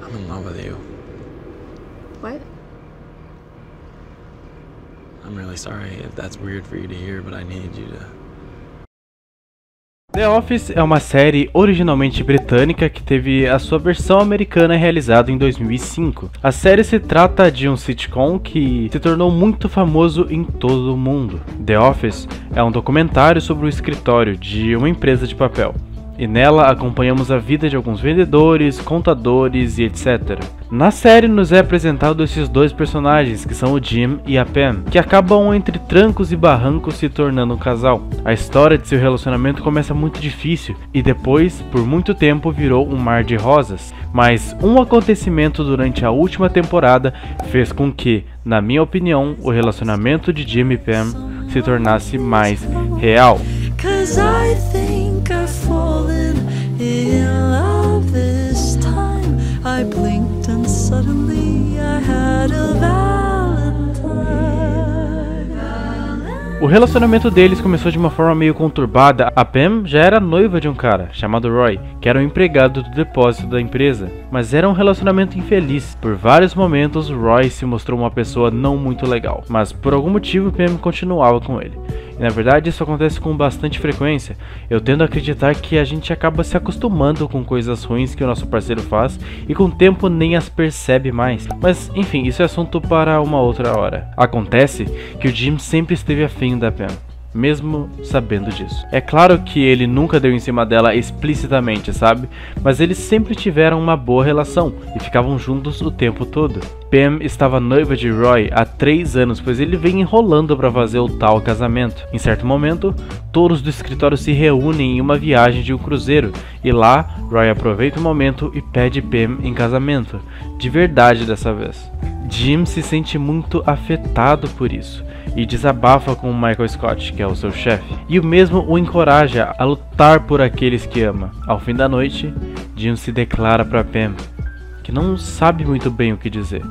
I'm in love with you. What? I'm really sorry if that's weird for you to hear, but I need you to... The Office é uma série originalmente britânica que teve a sua versão americana realizada em 2005. A série se trata de um sitcom que se tornou muito famoso em todo o mundo. The Office é um documentário sobre o escritório de uma empresa de papel. E nela acompanhamos a vida de alguns vendedores, contadores e etc. Na série nos é apresentado esses dois personagens, que são o Jim e a Pam, que acabam entre trancos e barrancos se tornando um casal. A história de seu relacionamento começa muito difícil e depois, por muito tempo, virou um mar de rosas. Mas um acontecimento durante a última temporada fez com que, na minha opinião, o relacionamento de Jim e Pam se tornasse mais real. In love this time, I blinked and suddenly I had a Valentine. O relacionamento deles começou de uma forma meio conturbada. A Pam já era noiva de um cara chamado Roy, que era um empregado do depósito da empresa, mas era um relacionamento infeliz. Por vários momentos, Roy se mostrou uma pessoa não muito legal, mas por algum motivo Pam continuava com ele. E na verdade isso acontece com bastante frequência. Eu tendo a acreditar que a gente acaba se acostumando com coisas ruins que o nosso parceiro faz e com o tempo nem as percebe mais. Mas enfim, isso é assunto para uma outra hora. Acontece que o Jim sempre esteve afim da Pam, mesmo sabendo disso. É claro que ele nunca deu em cima dela explicitamente, sabe? Mas eles sempre tiveram uma boa relação e ficavam juntos o tempo todo. Pam estava noiva de Roy há 3 anos, pois ele vem enrolando para fazer o tal casamento. Em certo momento, todos do escritório se reúnem em uma viagem de um cruzeiro, e lá, Roy aproveita o momento e pede Pam em casamento, de verdade dessa vez. Jim se sente muito afetado por isso e desabafa com o Michael Scott, que é o seu chefe, e o mesmo o encoraja a lutar por aqueles que ama. Ao fim da noite, Jim se declara para Pam, que não sabe muito bem o que dizer.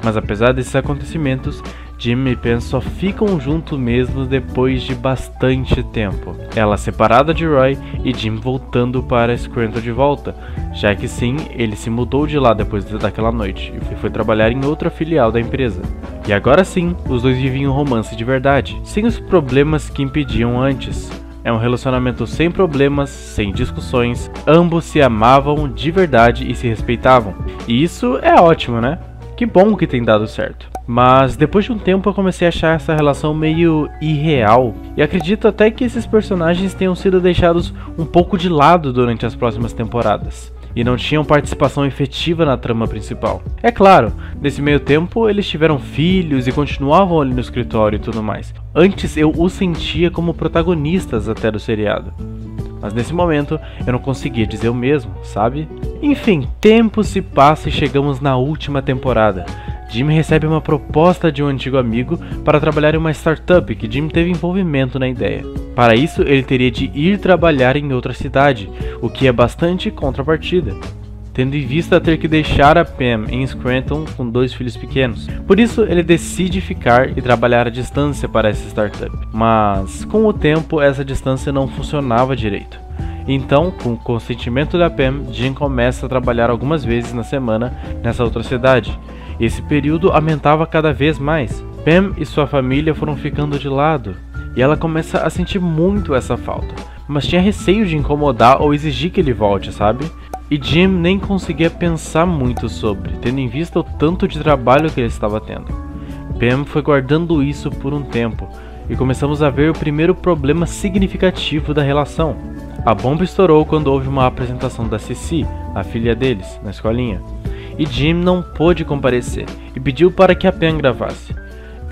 Mas apesar desses acontecimentos, Jim e Pam só ficam juntos mesmo depois de bastante tempo. Ela separada de Roy e Jim voltando para Scranton de volta, já que sim, ele se mudou de lá depois daquela noite e foi trabalhar em outra filial da empresa. E agora sim, os dois viviam um romance de verdade, sem os problemas que impediam antes. É um relacionamento sem problemas, sem discussões, ambos se amavam de verdade e se respeitavam. E isso é ótimo, né? Que bom que tem dado certo. Mas depois de um tempo eu comecei a achar essa relação meio irreal. E acredito até que esses personagens tenham sido deixados um pouco de lado durante as próximas temporadas. E não tinham participação efetiva na trama principal. É claro, nesse meio tempo eles tiveram filhos e continuavam ali no escritório e tudo mais. Antes eu os sentia como protagonistas até do seriado. Mas nesse momento eu não conseguia dizer o mesmo, sabe? Enfim, tempo se passa e chegamos na última temporada. Jim recebe uma proposta de um antigo amigo para trabalhar em uma startup que Jim teve envolvimento na ideia. Para isso, ele teria de ir trabalhar em outra cidade, o que é bastante contrapartida, tendo em vista ter que deixar a Pam em Scranton com 2 filhos pequenos. Por isso, ele decide ficar e trabalhar à distância para essa startup. Mas, com o tempo, essa distância não funcionava direito. Então, com o consentimento da Pam, Jim começa a trabalhar algumas vezes na semana nessa outra cidade. Esse período aumentava cada vez mais. Pam e sua família foram ficando de lado, e ela começa a sentir muito essa falta, mas tinha receio de incomodar ou exigir que ele volte, sabe? E Jim nem conseguia pensar muito sobre, tendo em vista o tanto de trabalho que ele estava tendo. Pam foi guardando isso por um tempo, e começamos a ver o primeiro problema significativo da relação. A bomba estourou quando houve uma apresentação da Cici, a filha deles, na escolinha. E Jim não pôde comparecer, e pediu para que a Pam gravasse.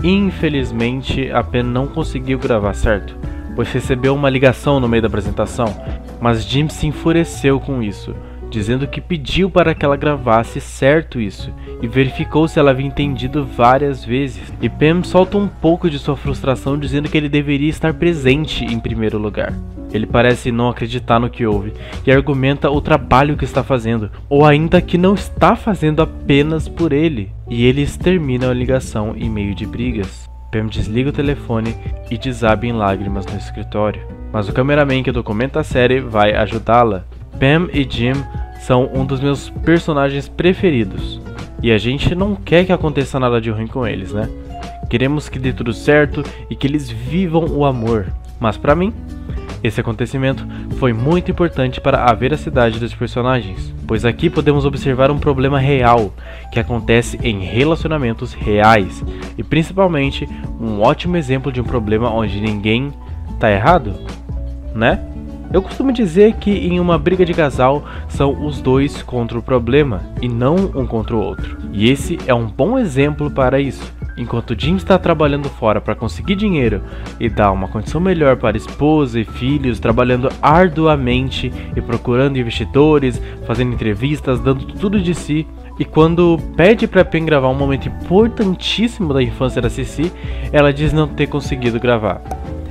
Infelizmente, a Pam não conseguiu gravar certo, pois recebeu uma ligação no meio da apresentação, mas Jim se enfureceu com isso, dizendo que pediu para que ela gravasse certo isso, e verificou se ela havia entendido várias vezes. E Pam solta um pouco de sua frustração dizendo que ele deveria estar presente em primeiro lugar. Ele parece não acreditar no que houve e argumenta o trabalho que está fazendo, ou ainda que não está fazendo apenas por ele. E eles terminam a ligação em meio de brigas. Pam desliga o telefone e desaba em lágrimas no escritório. Mas o cameraman que documenta a série vai ajudá-la. Pam e Jim são um dos meus personagens preferidos. E a gente não quer que aconteça nada de ruim com eles, né? Queremos que dê tudo certo e que eles vivam o amor. Mas pra mim, esse acontecimento foi muito importante para a veracidade dos personagens, pois aqui podemos observar um problema real que acontece em relacionamentos reais e principalmente um ótimo exemplo de um problema onde ninguém tá errado, né? Eu costumo dizer que em uma briga de casal são os dois contra o problema e não um contra o outro. E esse é um bom exemplo para isso. Enquanto Jim está trabalhando fora para conseguir dinheiro e dar uma condição melhor para esposa e filhos, trabalhando arduamente e procurando investidores, fazendo entrevistas, dando tudo de si, e quando pede para Pam gravar um momento importantíssimo da infância da Cici, ela diz não ter conseguido gravar.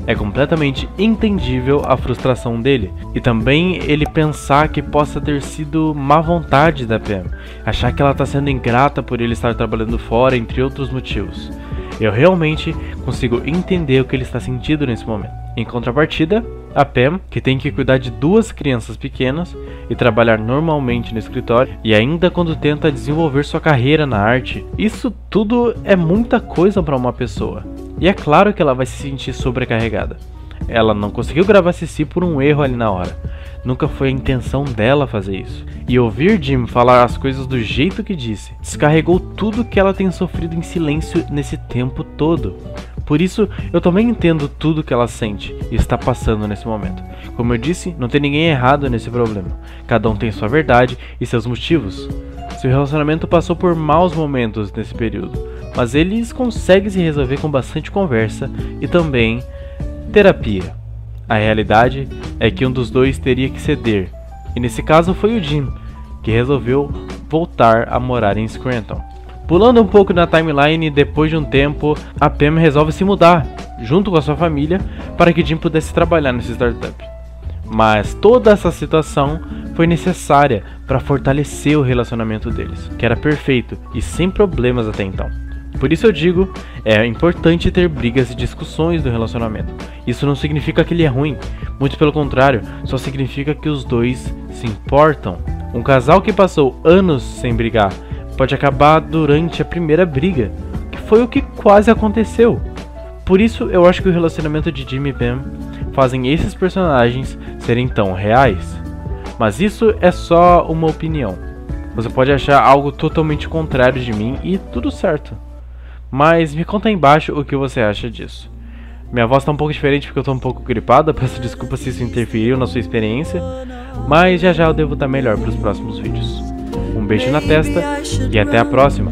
É completamente entendível a frustração dele, e também ele pensar que possa ter sido má vontade da Pam, achar que ela está sendo ingrata por ele estar trabalhando fora, entre outros motivos. Eu realmente consigo entender o que ele está sentindo nesse momento. Em contrapartida, a Pam, que tem que cuidar de 2 crianças pequenas e trabalhar normalmente no escritório, e ainda quando tenta desenvolver sua carreira na arte, isso tudo é muita coisa para uma pessoa. E é claro que ela vai se sentir sobrecarregada. Ela não conseguiu gravar Cici por um erro ali na hora. Nunca foi a intenção dela fazer isso. E ouvir Jim falar as coisas do jeito que disse, descarregou tudo que ela tem sofrido em silêncio nesse tempo todo. Por isso, eu também entendo tudo que ela sente e está passando nesse momento. Como eu disse, não tem ninguém errado nesse problema. Cada um tem sua verdade e seus motivos. Seu relacionamento passou por maus momentos nesse período, mas eles conseguem se resolver com bastante conversa e também terapia. A realidade é que um dos dois teria que ceder, e nesse caso foi o Jim, que resolveu voltar a morar em Scranton. Pulando um pouco na timeline, depois de um tempo, a Pam resolve se mudar, junto com a sua família, para que Jim pudesse trabalhar nessa startup. Mas toda essa situação foi necessária para fortalecer o relacionamento deles, que era perfeito e sem problemas até então. Por isso eu digo, é importante ter brigas e discussões no relacionamento. Isso não significa que ele é ruim, muito pelo contrário, só significa que os dois se importam. Um casal que passou anos sem brigar pode acabar durante a primeira briga, que foi o que quase aconteceu. Por isso eu acho que o relacionamento de Jim e Pam fazem esses personagens serem tão reais. Mas isso é só uma opinião. Você pode achar algo totalmente contrário de mim e tudo certo. Mas me conta aí embaixo o que você acha disso. Minha voz tá um pouco diferente porque eu tô um pouco gripada, peço desculpa se isso interferiu na sua experiência, mas já eu devo estar melhor para os próximos vídeos. Um beijo na testa e até a próxima!